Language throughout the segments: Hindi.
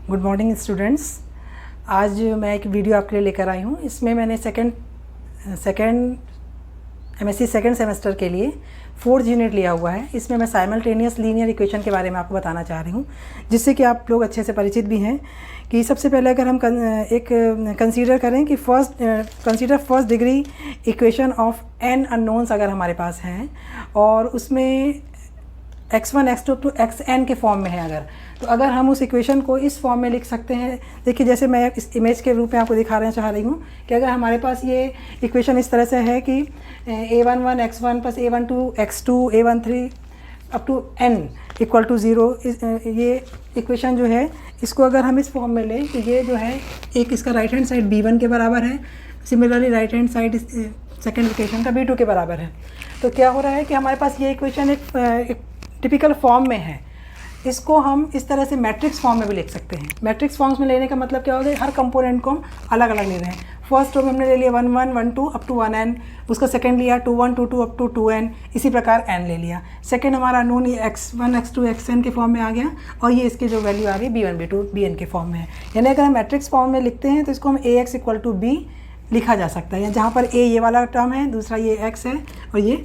Good morning students. आज मैं एक वीडियो आपके लिए लेकर आई हूँ। इसमें मैंने एमएससी सेकेंड सेमेस्टर के लिए 4th यूनिट लिया हुआ है। इसमें मैं साइमल्टेनियस लीनियर इक्वेशन के बारे में आपको बताना चाह रही हूँ, जिससे कि आप लोग अच्छे से परिचित भी हैं। कि सबसे पहले अगर हम कंसीडर करें कि first degree equation of n unknowns अगर हमारे पास हैं और उसमें x1 x2 टू xn के फॉर्म में है अगर हम उस इक्वेशन को इस फॉर्म में लिख सकते हैं। देखिए, जैसे मैं इस इमेज के रूप में आपको दिखा चाह रही हूँ कि अगर हमारे पास ये इक्वेशन इस तरह से है कि a11 x1 plus a12 x2 a13 up to n equal to 0, ये इक्वेशन जो है इसको अगर हम इस फॉर्म में लें तो ये जो है एक इसका राइट हैंड साइड b1 के बराबर है, similarly right hand side second equation का b2 के बराबर है। तो क्या हो रहा है कि हमारे पास ये इक्वेशन एक टिपिकल फॉर्म में है। इसको हम इस तरह से मैट्रिक्स फॉर्म में भी लिख सकते हैं। मैट्रिक्स फॉर्म्स में लेने का मतलब क्या होगा, हर कंपोनेंट को हम अलग अलग ले रहे हैं। फर्स्ट रो में हमने ले लिया 1 1 1 2 अप टू 1n, उसका सेकंड लिया 2 1 2 2 अप टू 2n, इसी प्रकार n ले लिया। सेकंड हमारा नोन ये x1 x2 xn के फॉर्म में आ गया और ये इसकी जो वैल्यू आ रही है b1 b2 bn के फॉर्म में है। यानी अगर हम मैट्रिक्स फॉर्म में लिखते हैं तो इसको हम ax इक्वल टू b लिखा जा सकता है, या जहाँ पर a ये वाला टर्म है, दूसरा ये x है और ये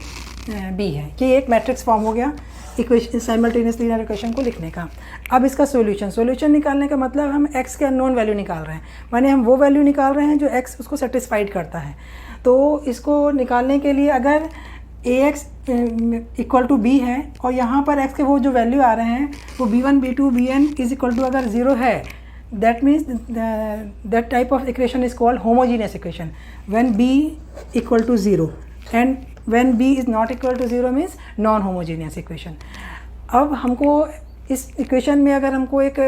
b है। ये एक मैट्रिक्स फॉर्म हो गया इक्वेशन साइमल्टेनियस लीनियर इक्वेशन को लिखने का। अब इसका सॉल्यूशन निकालने का मतलब हम x के अननोन वैल्यू निकाल रहे हैं, माने हम वो वैल्यू निकाल रहे हैं जो x उसको सेटिस्फाइड करता है। तो इसको निकालने के लिए अगर ax इक्वल टू b है और यहाँ पर x के वो जो वैल्यू आ रहे हैं वो b1 b2 bn is equal to अगर 0 है, that means that type of equation is called homogeneous equation when b equal to 0 and when b is not equal to 0 means non homogeneous equation. अब हमको इस इक्वेशन में अगर हमको एक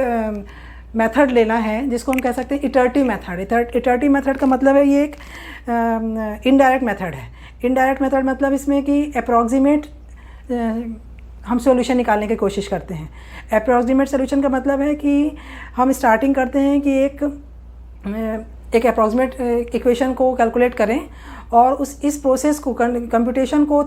मेथड लेना है जिसको हम कह सकते हैं इटरेटिव मेथड। इटरेटिव मेथड का मतलब है ये एक इनडायरेक्ट मेथड है। इनडायरेक्ट मेथड मतलब इसमें कि अप्रॉक्सीमेट हम सॉल्यूशन निकालने की कोशिश करते हैं। अप्रॉक्सीमेट सॉल्यूशन का मतलब है कि हम स्टार्टिंग करते हैं कि एक अप्रॉक्सीमेट इक्वेशन को कैलकुलेट करें और इस प्रोसेस को कंप्यूटेशन को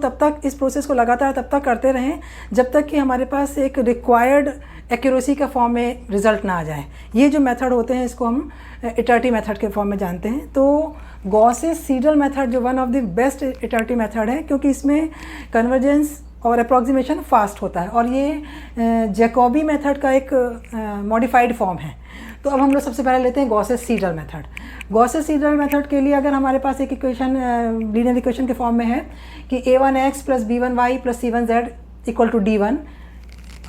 इस प्रोसेस को लगातार तब तक करते रहें जब तक कि हमारे पास एक रिक्वायर्ड एक्यूरेसी का फॉर्म में रिज़ल्ट ना आ जाए। ये जो मेथड होते हैं इसको हम इटरेटिव मेथड के फॉर्म में जानते हैं। तो गॉसेस-सीडल मेथड जो one of the best iterative method है, क्योंकि इसमें कन्वर्जेंस और अप्रॉक्सीमेशन फास्ट होता है और ये जैकोबी मेथड का एक मॉडिफाइड फॉर्म है। तो अब हम लोग सबसे पहले लेते हैं गॉसेस-सीडल मेथड। गॉसेस-सीडल मेथड के लिए अगर हमारे पास एक इक्वेशन लीनियर इक्वेशन के फॉर्म में है कि a1x plus b1y plus c1z equal to d1,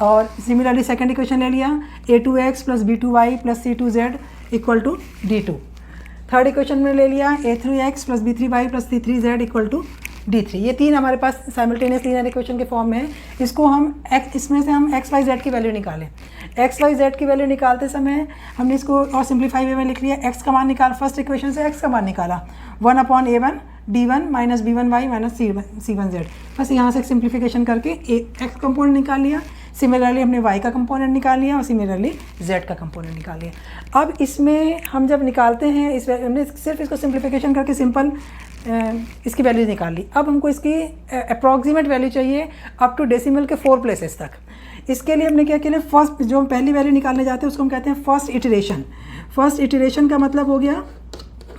और सिमिलरली सेकेंड इक्वेशन ले लिया a2x plus b2y plus c2z equal to d2। Third equation में ले लिया a3x plus b3y plus c3z equal to d3। ये तीन हमारे पास साइमल्टेनियस लीनियर इक्वेशन के फॉर्म में है। इसको हम इसमें से हम x y z की वैल्यू निकालें। x y z की वैल्यू निकालते समय हमने इसको और सिंप्लीफाई वे में लिख लिया। x का मान निकाल, फर्स्ट इक्वेशन से x का मान निकाला 1/a1 d1 minus b1y minus c1z। बस यहाँ से सिंप्लीफिकेशन करके x कंपोनेंट निकाल लिया। सिमिलरली हमने y का कंपोनेंट निकाल लिया और सिमिलरली z का कंपोनेंट निकाल लिया। अब इसमें हम जब निकालते हैं हमने सिर्फ इसको सिंप्लीफिकेशन करके सिंपल इसकी वैल्यू निकाल ली। अब हमको इसकी अप्रॉक्सीमेट वैल्यू चाहिए अप टू डेसिमल के 4 प्लेसेस तक। इसके लिए हमने क्या किया, फर्स्ट जो हम पहली वैल्यू निकालने जाते हैं उसको हम कहते हैं फर्स्ट इटरेशन। फर्स्ट इटरेशन का मतलब हो गया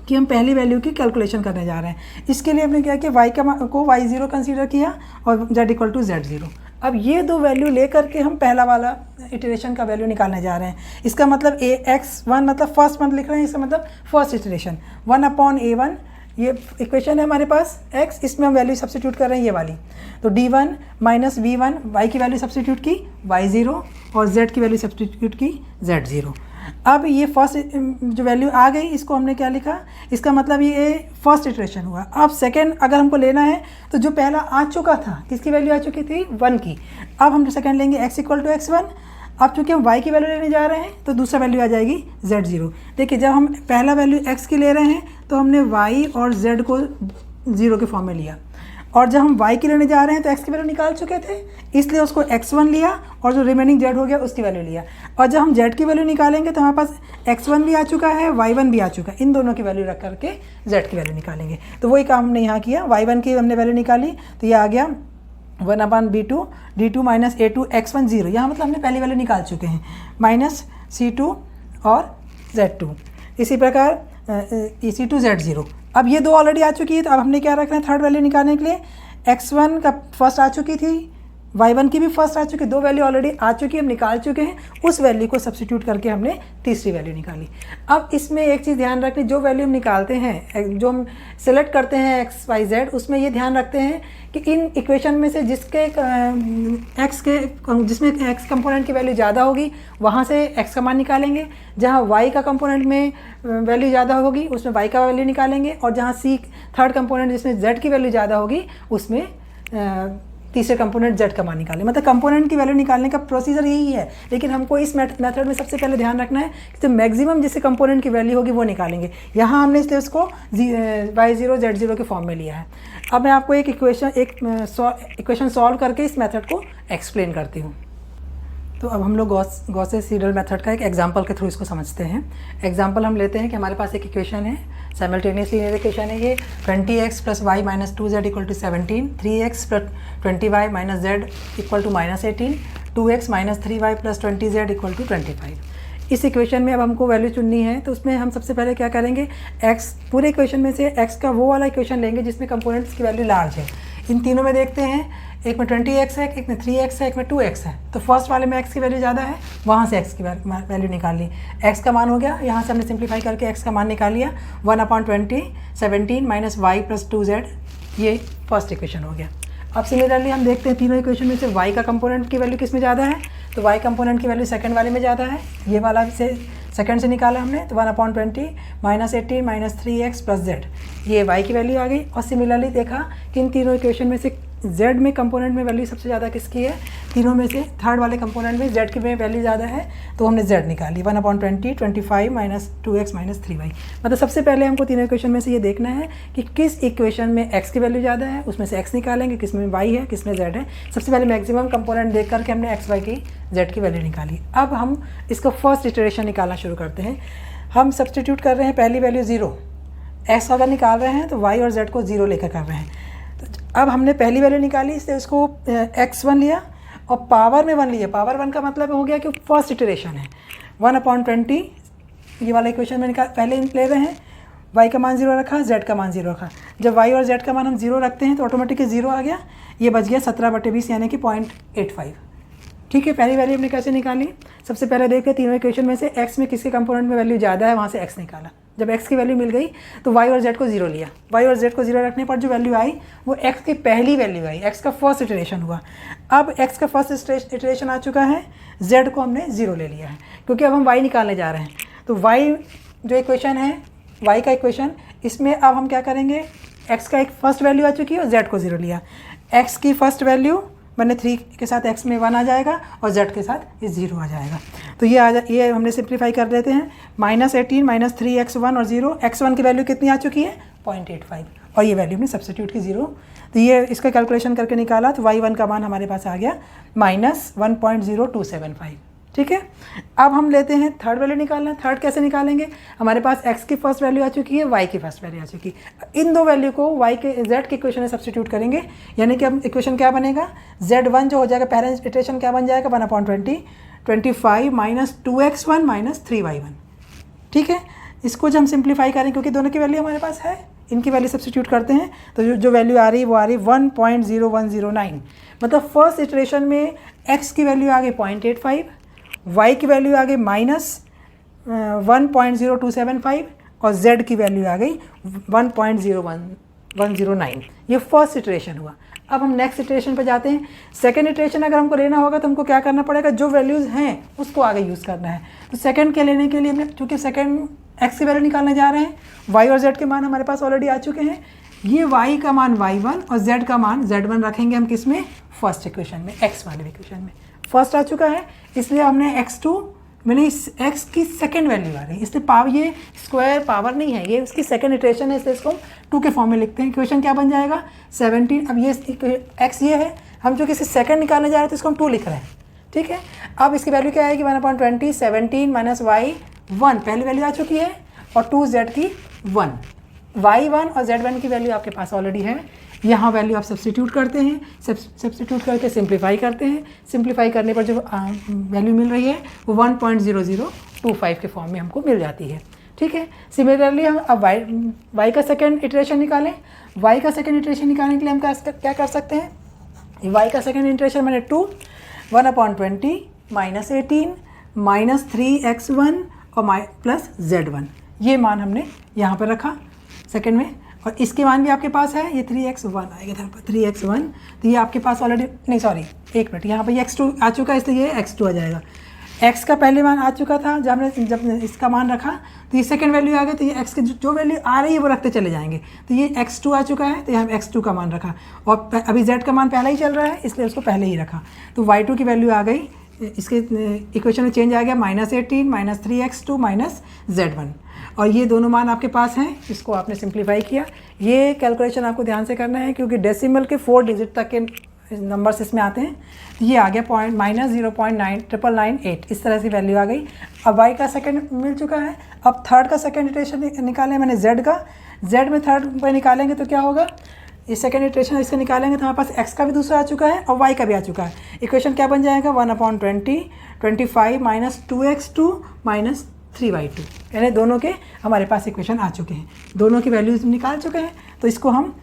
कि हम पहली वैल्यू की कैलकुलेशन करने जा रहे हैं। इसके लिए हमने क्या किया, y को y0 कंसीडर किया और z इक्वल टू z0। अब ये दो वैल्यू लेकर के हम पहला वाला इटरेशन का वैल्यू निकालने जा रहे हैं। इसका मतलब x1 मतलब फर्स्ट मंथ लिख रहे हैं, इसका मतलब फर्स्ट इटरेशन 1/a1। ये इक्वेशन है हमारे पास x, इसमें हम वैल्यू सब्स्टिट्यूट कर रहे हैं ये वाली। तो d1 माइनस v1, y की वैल्यू सब्स्टिट्यूट की y0 और z की वैल्यू सब्स्टिट्यूट की z0। अब ये फर्स्ट जो वैल्यू आ गई इसको हमने क्या लिखा, इसका मतलब ये फर्स्ट इटरेशन हुआ। अब सेकेंड अगर हमको लेना है तो जो पहला आ चुका था, किसकी वैल्यू आ चुकी थी 1 की। अब हम सेकेंड लेंगे x इक्वल टू x1। अब चूँकि हम y की वैल्यू लेने जा रहे हैं तो दूसरा वैल्यू आ जाएगी z0। देखिए, जब हम पहला वैल्यू x की ले रहे हैं तो हमने y और z को 0 के फॉर्म में लिया, और जब हम y की लेने जा रहे हैं तो x की वैल्यू निकाल चुके थे, इसलिए उसको x1 लिया और जो रिमेनिंग z हो गया उसकी वैल्यू लिया। और जब हम z की वैल्यू निकालेंगे तो हमारे पास x1 भी आ चुका है, y1 भी आ चुका है, इन दोनों की वैल्यू रख करके z की वैल्यू निकालेंगे। तो वही काम हमने यहाँ किया, y1 की हमने वैल्यू निकाली तो ये आ गया 1/b2 d2 minus a2 x1 0। यहाँ मतलब हमने पहली वैल्यू निकाल चुके हैं, माइनस c2 और Z2। इसी प्रकार EC2 Z0। अब ये दो ऑलरेडी आ चुकी है, तो अब हमने क्या रखना है थर्ड वैल्यू निकालने के लिए, x1 का फर्स्ट आ चुकी थी, y1 की भी फर्स्ट आ चुकी, दो वैल्यू ऑलरेडी आ चुकी है, हम निकाल चुके हैं, उस वैल्यू को सब्स्टिट्यूट करके हमने तीसरी वैल्यू निकाली। अब इसमें एक चीज़ ध्यान रखनी, जो वैल्यू हम निकालते हैं, जो हम सेलेक्ट करते हैं x y z, उसमें ये ध्यान रखते हैं कि इन इक्वेशन में से जिसमें x कंपोनेंट की वैल्यू ज़्यादा होगी वहाँ से x का मान निकालेंगे, जहाँ y का कंपोनेंट में वैल्यू ज़्यादा होगी उसमें y का वैल्यू निकालेंगे, और जहाँ c थर्ड कंपोनेंट जिसमें z की वैल्यू ज़्यादा होगी उसमें तीसरे कंपोनेंट z का मान निकालें। मतलब कंपोनेंट की वैल्यू निकालने का प्रोसीजर यही है, लेकिन हमको इस मेथड में सबसे पहले ध्यान रखना है कि जो मैक्सिमम जिससे कंपोनेंट की वैल्यू होगी वो निकालेंगे। यहाँ हमने इसलिए उसको y0 z0 के फॉर्म में लिया है। अब मैं आपको एक इक्वेशन सॉल्व करके इस मेथड को एक्सप्लेन करती हूँ। तो अब हम लोग गॉसेस सीडल मेथड का एक एग्जांपल के थ्रू इसको समझते हैं। एग्जांपल हम लेते हैं कि हमारे पास एक इक्वेशन है, साइमल्टेनियस लीनियर इक्वेशन है ये, 20x + y - 2z = 17, 3x + 20y - z = -18, 2x - 3y + 20z = 25। इस इक्वेशन में अब हमको वैल्यू चुननी है, तो उसमें हम सबसे पहले क्या करेंगे, x पूरे इक्वेशन में से x का वो वाला इक्वेशन लेंगे जिसमें कंपोनेंट्स की वैल्यू लार्ज है। इन तीनों में देखते हैं, एक में 20x है, एक में 3x है, एक में 2x है। तो फर्स्ट वाले में x की वैल्यू ज़्यादा है, वहाँ से x की वैल्यू निकाल ली। x का मान हो गया, यहाँ से हमने सिंप्लीफाई करके x का मान निकाल लिया, 1/20 17 - y + 2z, ये फर्स्ट इक्वेशन हो गया। अब सिमिलरली हम देखते हैं तीनों इक्वेशन में से y का कंपोनेंट की वैल्यू किस में ज़्यादा है, तो y कंपोनेंट की वैल्यू सेकंड वाले में ज़्यादा है, ये वाला से सेकंड से निकाला हमने, तो 1/20 -18 - 3x + z, ये y की वैल्यू आ गई। और सिमिलरली देखा कि इन तीनों इक्वेशन में से z में कंपोनेंट में वैल्यू सबसे ज़्यादा किसकी है, तीनों में से थर्ड वाले कंपोनेंट में z की वैल्यू ज़्यादा है, तो हमने z निकाली, 1/20 25 - 2x - 3y। मतलब सबसे पहले हमको तीनों इक्वेशन में से ये देखना है कि किस इक्वेशन में x की वैल्यू ज़्यादा है, उसमें से x निकालेंगे, किस में y है, किस में z है। सबसे पहले मैक्सिमम कंपोनेंट देख करके हमने x y की z की वैल्यू निकाली। अब हम इसका फर्स्ट इटरेशन निकालना शुरू करते हैं। हम सब्सटीट्यूट कर रहे हैं, पहली वैल्यू 0, x अगर निकाल रहे हैं तो y और z को 0 लेकर कर रहे हैं। अब हमने पहली वैल्यू निकाली, इसलिए उसको x1 लिया और पावर में 1 लिया। पावर 1 का मतलब हो गया कि फर्स्ट इटरेशन है, 1/20 ये वाला इक्वेशन में निकाल पहले ले रहे हैं, y का मान 0 रखा, z का मान 0 रखा। जब y और z का मान हम 0 रखते हैं तो ऑटोमेटिकली 0 आ गया, ये बच गया 17/20 यानी कि 0.85। ठीक है, पहली वैल्यू हमने कैसे निकाली, सबसे पहले देखते तीनों इक्वेशन में से x में किसके कंपोनेंट में वैल्यू ज़्यादा है, वहाँ से x निकाला। जब x की वैल्यू मिल गई तो y और z को 0 लिया, y और z को 0 रखने पर जो वैल्यू आई वो x की पहली वैल्यू आई, x का फर्स्ट इटरेशन हुआ। अब x का फर्स्ट इटरेशन आ चुका है, z को हमने 0 ले लिया है, क्योंकि अब हम y निकालने जा रहे हैं। तो y जो इक्वेशन है, y का इक्वेशन, इसमें अब हम क्या करेंगे, x का एक फर्स्ट वैल्यू आ चुकी है और z को 0 लिया। x की फर्स्ट वैल्यू मैंने 3 के साथ x में 1 आ जाएगा और z के साथ ये 0 आ जाएगा। तो ये हमने सिंप्लीफाई कर देते हैं, -18 - 3x1 और 0, x1 की वैल्यू कितनी आ चुकी है, 0.85, और ये वैल्यू हमने सब्स्टिट्यूट की 0। तो ये इसका कैलकुलेशन करके निकाला तो y1 का मान हमारे पास आ गया -1.0275। ठीक है, अब हम लेते हैं थर्ड वैल्यू निकालना। थर्ड कैसे निकालेंगे, हमारे पास x की फर्स्ट वैल्यू आ चुकी है, y की फर्स्ट वैल्यू आ चुकी है। इन दो वैल्यू को y के z के इक्वेशन में सब्स्टिट्यूट करेंगे, यानी कि अब इक्वेशन क्या बनेगा, z1 जो हो जाएगा, पहला इटरेशन क्या बन जाएगा, 1/20 25 - 2x1 - 3y1। ठीक है, इसको जब हम सिंप्लीफाई करें, क्योंकि दोनों की वैल्यू हमारे पास है, इनकी वैल्यू सब्स्टिट्यूट करते हैं, तो जो वैल्यू आ रही है वो आ रही 1.0109। मतलब फर्स्ट इटरेशन में x की वैल्यू आ गई 0.85, y की वैल्यू आ गई -1.0275 और z की वैल्यू आ गई 1.0109। ये फर्स्ट इटरेशन हुआ। अब हम नेक्स्ट इटरेशन पर जाते हैं। सेकंड इटरेशन अगर हमको लेना होगा तो हमको क्या करना पड़ेगा, जो वैल्यूज़ हैं उसको आगे यूज़ करना है। तो सेकंड के लेने के लिए हमने, चूँकि सेकंड x की वैल्यू निकालने जा रहे हैं, y और z के मान हमारे पास ऑलरेडी आ चुके हैं। ये y का मान y1 और z का मान z1 रखेंगे हम किस में, फर्स्ट इक्वेशन में, x वाले इक्वेशन में। फर्स्ट आ चुका है, इसलिए हमने x2 मैंने इस x की सेकंड वैल्यू आ रही है, इसलिए पावर, ये स्क्वायर पावर नहीं है, ये उसकी सेकंड इटरेशन है, इसलिए इसको 2 के फॉर्म में लिखते हैं। इक्वेशन क्या बन जाएगा, 17। अब ये x ये है, हम जो किसी सेकंड निकालने जा रहे हैं तो इसको हम 2 लिख रहे हैं। ठीक है, अब इसकी वैल्यू क्या आएगी, 1/20 17 - y1, पहली वैल्यू आ चुकी है, और 2z की 1, y1 और z1 की वैल्यू आपके पास ऑलरेडी है। यहाँ वैल्यू आप सब्स्टिट्यूट करते हैं, सब्स्टिट्यूट करके सिंप्लीफाई करते हैं। सिंप्लीफाई करने पर जो वैल्यू मिल रही है वो 1.00 25 के फॉर्म में हमको मिल जाती है। ठीक है, सिमिलरली हम अब y का सेकेंड इटरेशन निकालें। y का सेकेंड इटरेशन निकालने के लिए हम क्या कर सकते हैं, y का सेकेंड इटरेशन मैंने 2 1/20 -18 -3x1 और प्लस z1, ये मान हमने यहाँ पर रखा सेकेंड में, और इसके मान भी आपके पास है, ये 3x1 आएगा यहाँ पर 3x1, तो ये आपके पास ऑलरेडी, नहीं सॉरी एक मिनट, यहाँ पर ये x2 आ चुका है, इसलिए ये x2 आ जाएगा। x का पहले मान आ चुका था जब इसका मान रखा, तो ये सेकंड वैल्यू आ गई, तो ये x की जो वैल्यू आ रही है वो रखते चले जाएंगे, तो ये x2 आ चुका है, तो यहाँ x2 का मान रखा, और अभी z का मान पहला ही चल रहा है इसलिए उसको पहले ही रखा, तो y2 की वैल्यू आ गई, इसके इक्वेशन में चेंज आ गया -18 -3x2 -z1, और ये दोनों मान आपके पास हैं, इसको आपने सिंप्लीफाई किया। ये कैलकुलेशन आपको ध्यान से करना है क्योंकि डेसिमल के 4 डिजिट तक के नंबर्स इसमें आते हैं। ये आ गया -0.998, इस तरह से वैल्यू आ गई। अब y का सेकंड मिल चुका है, अब थर्ड का सेकंड इटरेशन निकाले मैंने z का, z में थर्ड पर निकालेंगे तो क्या होगा, इस सेकंड इटरेशन इसका निकालेंगे तो हमारे पास x का भी दूसरा आ चुका है और y का भी आ चुका है। इक्वेशन क्या बन जाएगा, 1/20 25 -2x2 -3y2, यानी दोनों के हमारे पास इक्वेशन आ चुके हैं, दोनों की वैल्यूज निकाल चुके हैं। तो इसको हम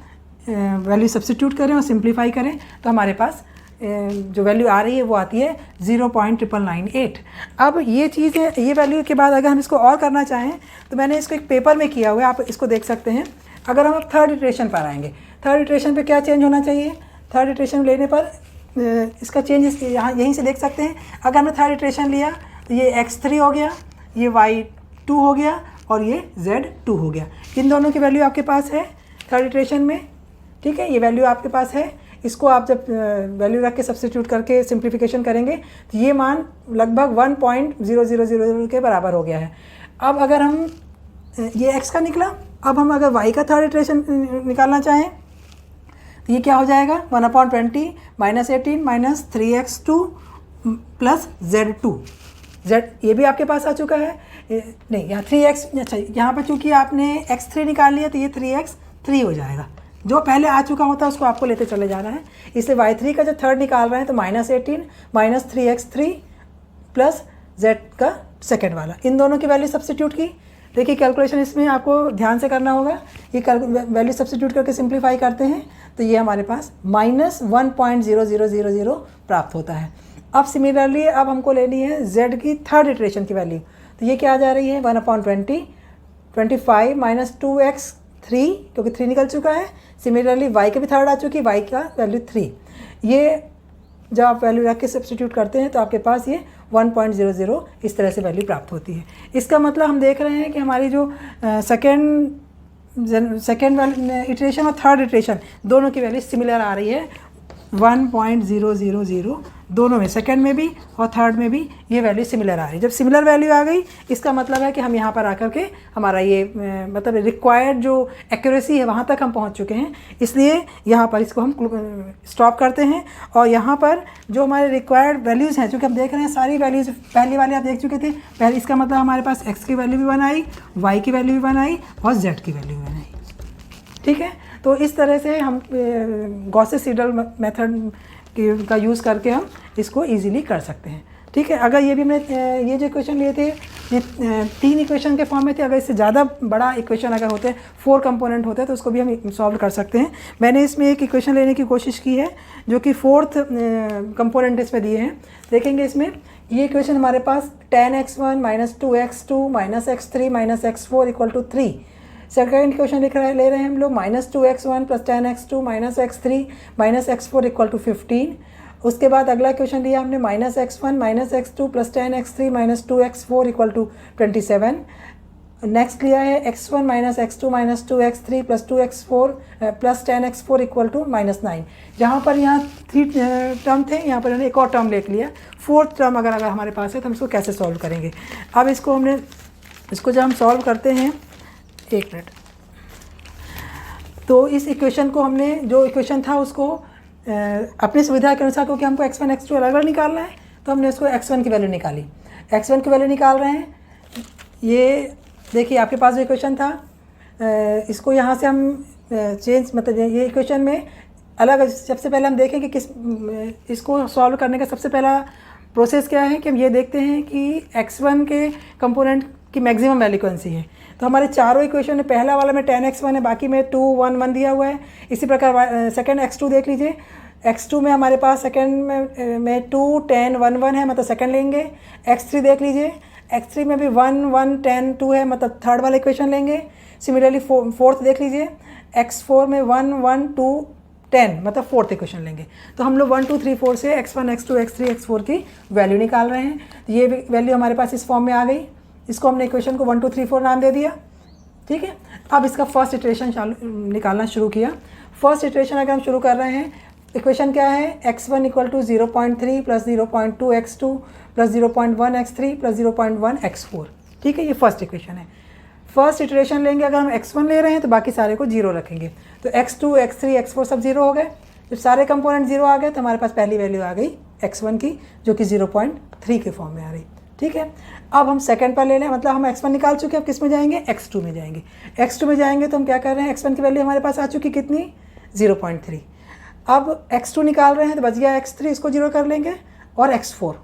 वैल्यू सब्स्टिट्यूट करें और सिंप्लीफाई करें तो हमारे पास जो वैल्यू आ रही है वो आती है 0.998। अब ये चीज़ है, ये वैल्यू के बाद अगर हम इसको और करना चाहें तो मैंने इसको एक पेपर में किया हुआ है, आप इसको देख सकते हैं। अगर हम अब थर्ड इटरेशन पर आएंगे, थर्ड इटरेशन पे क्या चेंज होना चाहिए, थर्ड इटरेशन लेने पर इसका चेंज यहाँ यहीं से देख सकते हैं। अगर हमने थर्ड इटरेशन लिया तो ये x3 हो गया, ये y2 हो गया और ये z2 हो गया। इन दोनों की वैल्यू आपके पास है थर्ड इटरेशन में, ठीक है, ये वैल्यू आपके पास है। इसको आप जब वैल्यू रख के सब्स्टिट्यूट करके सिंप्लीफिकेशन करेंगे तो ये मान लगभग 1.0000 के बराबर हो गया है। अब अगर हम ये x का निकला, अब हम अगर y का थर्ड इटरेशन निकालना चाहें तो ये क्या हो जाएगा, 1/20 -18 -3x2 + z2, ये भी आपके पास आ चुका है, नहीं यहाँ 3x, अच्छा यहाँ पर चूँकि आपने x3 निकाल लिया तो ये 3x3 हो जाएगा, जो पहले आ चुका होता है उसको आपको लेते चले जाना है। इसलिए y3 का जो थर्ड निकाल रहे हैं तो -18 -3x3 + z का सेकेंड वाला, इन दोनों की वैल्यू सब्स्टिट्यूट की। देखिए कैलकुलेशन इसमें आपको ध्यान से करना होगा, ये वैल्यू सब्स्टिट्यूट करके सिंप्लीफाई करते हैं तो ये हमारे पास -1.0000 प्राप्त होता है। अब सिमिलरली अब हमको लेनी है z की थर्ड इटरेशन की वैल्यू, तो ये क्या आ जा रही है, 1/20 25 -2x3, क्योंकि 3 निकल चुका है। सिमिलरली y के भी थर्ड आ चुकी है, y का वैल्यू 3। ये जब आप वैल्यू रख के सब्स्टिट्यूट करते हैं तो आपके पास ये 1.00 इस तरह से वैल्यू प्राप्त होती है। इसका मतलब हम देख रहे हैं कि हमारी जो सेकेंड इटरेशन और थर्ड इटरेशन दोनों की वैल्यू सिमिलर आ रही है, 1.000 दोनों में, सेकंड में भी और थर्ड में भी ये वैल्यू सिमिलर आ रही है। जब सिमिलर वैल्यू आ गई इसका मतलब है कि हम यहाँ पर आकर के हमारा ये मतलब रिक्वायर्ड जो एक्यूरेसी है वहाँ तक हम पहुँच चुके हैं। इसलिए यहाँ पर इसको हम स्टॉप करते हैं और यहाँ पर जो हमारे रिक्वायर्ड वैल्यूज़ हैं, चूँकि हम देख रहे हैं सारी वैल्यूज़ पहली वाली आप देख चुके थे, पहले इसका मतलब हमारे पास x की वैल्यू भी बनाई, y की वैल्यू भी बनाई और z की वैल्यू भी बनाई, ठीक है। तो इस तरह से हम गॉसेस सीडल मेथड का यूज़ करके हम इसको इजीली कर सकते हैं, ठीक है। अगर ये भी मैं ये जो इक्वेशन लिए थे ये 3 इक्वेशन के फॉर्म में थे, अगर इससे ज़्यादा बड़ा इक्वेशन अगर होते हैं 4 कंपोनेंट होते हैं तो उसको भी हम सॉल्व कर सकते हैं। मैंने इसमें एक इक्वेशन लेने की कोशिश की है जो कि 4th कंपोनेंट इसमें दिए हैं। देखेंगे इसमें ये इक्वेशन हमारे पास 10x1 -2x2 -x3 -x4 = 3। Second equation ले रहे हैं हम लोग -2x1 + 10x2 -x3 -x4 = 15। उसके बाद अगला क्वेश्चन लिया हमने -x1 -x2 + 10x3 -2x4 = 27। Next लिया है x1 -x2 -2x3 + 2x4 + 10x4 = -9। जहाँ पर यहाँ 3 टर्म थे, यहाँ पर एक और टर्म लेट लिया। 4th टर्म अगर हमारे पास है तो हम इसको कैसे सॉल्व करेंगे। अब इसको जब हम सॉल्व करते हैं, एक मिनट, तो इस इक्वेशन को हमने जो इक्वेशन था उसको अपनी सुविधा के अनुसार, क्योंकि हमको x1 x2 अलग अलग निकालना है तो हमने उसको x1 की वैल्यू निकाली। x1 की वैल्यू निकाल रहे हैं, ये देखिए आपके पास जो इक्वेशन था इसको यहाँ से हम चेंज, मतलब ये इक्वेशन में अलग, सबसे पहले हम देखें कि इसको सॉल्व करने का सबसे पहला प्रोसेस क्या है कि हम ये देखते हैं कि x1 के कंपोनेंट की मैक्सिमम वैल्यू कौन सी है। तो हमारे चारों इक्वेशन में पहला वाला में 10x1 है, बाकी में 2 1 1 दिया हुआ है। इसी प्रकार सेकंड x2 देख लीजिए, x2 में हमारे पास सेकंड में 2 10 1 1 है, मतलब सेकंड लेंगे। x3 देख लीजिए, x3 में भी 1 1 10 2 है, मतलब थर्ड वाला इक्वेशन लेंगे। सिमिलरली फोर्थ देख लीजिए, x4 में 1 1 2 10, मतलब फोर्थ इक्वेशन लेंगे। तो हम लोग 1 2 3 4 से x1 x2 x3 x4 की वैल्यू निकाल रहे हैं। तो ये वैल्यू हमारे पास इस फॉर्म में आ गई। इसको हमने इक्वेशन को 1 2 3 4 नाम दे दिया, ठीक है। अब इसका फर्स्ट इटरेशन निकालना शुरू किया। फर्स्ट इटरेशन अगर हम शुरू कर रहे हैं, इक्वेशन क्या है, x1 equal to 0.3 plus 0.2 x2 plus 0.1 x3 plus 0.1 x4, ठीक है। ये फर्स्ट इक्वेशन है। फर्स्ट इटरेशन लेंगे, अगर हम x1 ले रहे हैं तो बाकी सारे को 0 रखेंगे। तो x2 x3 x4 सब 0 हो गए। जब सारे कंपोनेंट 0 आ गए तो हमारे पास पहली वैल्यू आ गई x1 की, जो कि 0.3 के फॉर्म में आ रही, ठीक है। अब हम सेकंड पर ले लें, मतलब हम x1 निकाल चुके हैं। अब किस में जाएंगे, x2 में जाएंगे। x2 में जाएंगे तो हम क्या कर रहे हैं, x1 की वैल्यू हमारे पास आ चुकी कितनी, 0.3। अब x2 निकाल रहे हैं तो बच गया x3, इसको 0 कर लेंगे, और x4,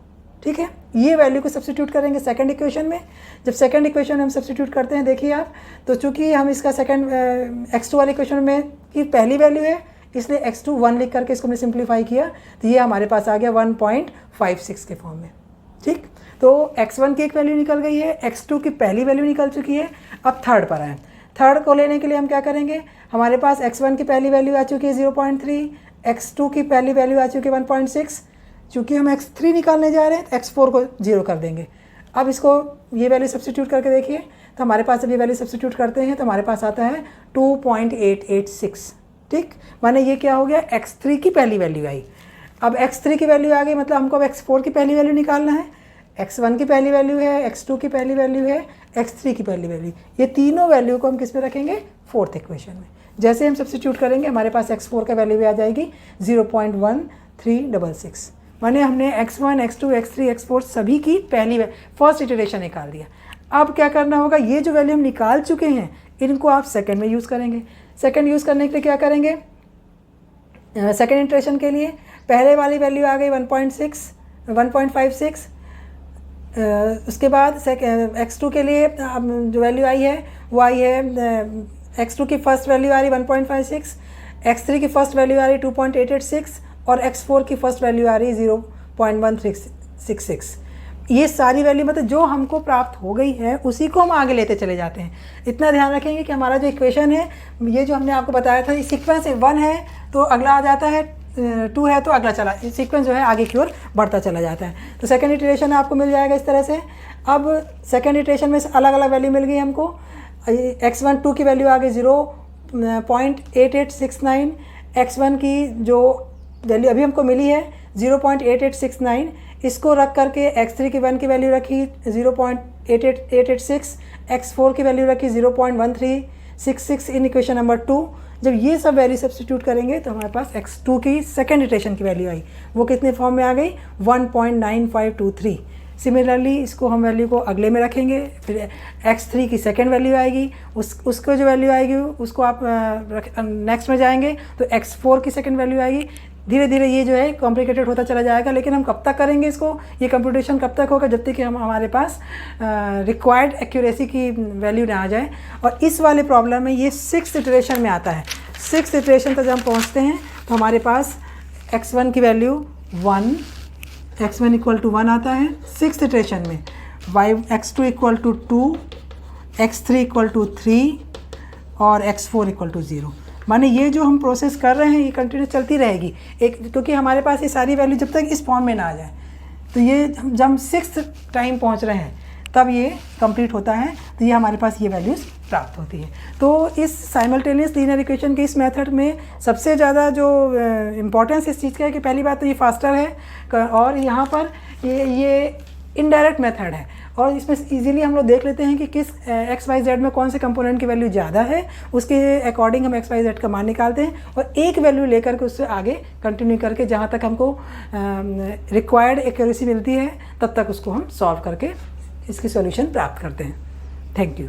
ठीक है। ये वैल्यू को सब्स्टिट्यूट करेंगे सेकंड इक्वेशन में। जब सेकंड इक्वेशन में हम सब्स्टिट्यूट करते हैं, देखिए आप, तो चूंकि हम इसका सेकंड x2 वाले इक्वेशन में की पहली वैल्यू है, इसलिए x2 1 लिख करके इसको हमने सिंप्लीफाई किया, तो ये हमारे पास आ गया 1.56 के फॉर्म में, ठीक। तो x1 की एक वैल्यू निकल गई है, x2 की पहली वैल्यू निकल चुकी है। अब थर्ड पर आए। थर्ड को लेने के लिए हम क्या करेंगे, हमारे पास x1 की पहली वैल्यू आ चुकी है 0.3, x2 की पहली वैल्यू आ चुकी है 1.6। चूँकि हम x3 निकालने जा रहे हैं तो x4 को 0 कर देंगे। अब इसको ये वैल्यू सब्स्टिट्यूट करके देखिए, तो हमारे पास जब ये वैल्यू सब्स्टिट्यूट करते हैं तो हमारे पास आता है 2.886, ठीक। माने ये क्या हो गया, x3 की पहली वैल्यू आई। अब x3 की वैल्यू आ गई, मतलब हमको अब x4 की पहली वैल्यू निकालना है। x1 की पहली वैल्यू है, x2 की पहली वैल्यू है, x3 की पहली वैल्यू। ये तीनों वैल्यू को हम किस में रखेंगे, फोर्थ इक्वेशन में। जैसे हम सब्स्टिट्यूट करेंगे हमारे पास x4 का वैल्यू भी आ जाएगी 0.1366। माने हमने x1 x2 x3 x4 सभी की पहली फर्स्ट इटरेशन निकाल दिया। अब क्या करना होगा, ये जो वैल्यू हम निकाल चुके हैं इनको आप सेकंड में यूज़ करेंगे। सेकंड यूज़ करने के लिए क्या करेंगे, सेकंड इटरेशन के लिए पहले वाली वैल्यू आ गई 1.56। उसके बाद x2 के लिए जो वैल्यू आई है वो आई है, x2 की फर्स्ट वैल्यू आ रही 1.56, x3 की फर्स्ट वैल्यू आ रही 2.886 और x4 की फर्स्ट वैल्यू आ रही 0.1366। ये सारी वैल्यू मतलब जो हमको प्राप्त हो गई है उसी को हम आगे लेते चले जाते हैं। इतना ध्यान रखेंगे कि हमारा जो इक्वेशन है, ये जो हमने आपको बताया था, सीक्वेंस 1 है तो अगला आ जाता है, 2 है तो अगला चला, सीक्वेंस जो है आगे की ओर बढ़ता चला जाता है। तो सेकंड इटरेशन आपको मिल जाएगा इस तरह से। अब सेकंड इटरेशन में अलग अलग वैल्यू मिल गई हमको। x1 2 की वैल्यू आ गई 0.8869, x1 की जो वैल्यू अभी हमको मिली है 0.8869, इसको रख करके x3 की 1 की वैल्यू रखी 0.886, x4 की वैल्यू रखी 0.1366 इन इक्वेशन नंबर 2। जब ये सब वैल्यू सब्स्टिट्यूट करेंगे तो हमारे पास x2 की सेकेंड इटरेशन की वैल्यू आई, वो कितने फॉर्म में आ गई 1.9523। सिमिलरली इसको हम वैल्यू को अगले में रखेंगे, फिर x3 की सेकेंड वैल्यू आएगी, उसको जो वैल्यू आएगी उसको आप नेक्स्ट में जाएंगे तो x4 की सेकेंड वैल्यू आएगी। धीरे धीरे ये जो है कॉम्प्लिकेटेड होता चला जाएगा, लेकिन हम कब तक करेंगे इसको, ये कंप्यूटेशन कब तक होगा, जब तक कि हमारे पास रिक्वायर्ड एक्यूरेसी की वैल्यू ना आ जाए। और इस वाले प्रॉब्लम में ये 6th इटरेशन में आता है। 6th इटरेशन तक जब हम पहुँचते हैं तो हमारे पास x1 की वैल्यू 1, x1 इक्वल टू 1 आता है 6th इटरेशन में, x2 equal to 2, x3 equal to 3 और x4 इक्वल टू 0। माने ये जो हम प्रोसेस कर रहे हैं ये कंटिन्यू चलती रहेगी एक, क्योंकि हमारे पास ये सारी वैल्यू जब तक इस फॉर्म में ना आ जाए, तो ये जब हम 6th टाइम पहुंच रहे हैं तब ये कंप्लीट होता है, तो ये हमारे पास ये वैल्यूज़ प्राप्त होती है। तो इस साइमल्टेनियस लीनियर इक्वेशन के इस मेथड में सबसे ज़्यादा जो इम्पोर्टेंस इस चीज़ का है कि पहली बात तो ये फास्टर है, और यहाँ पर ये इनडायरेक्ट मेथड है, और इसमें इजीली हम लोग देख लेते हैं कि किस XYZ में कौन से कंपोनेंट की वैल्यू ज़्यादा है, उसके अकॉर्डिंग हम XYZ का मान निकालते हैं और एक वैल्यू लेकर के उससे आगे कंटिन्यू करके जहाँ तक हमको रिक्वायर्ड एक्यूरेसी मिलती है तब तक उसको हम सॉल्व करके इसकी सॉल्यूशन प्राप्त करते हैं। Thank you.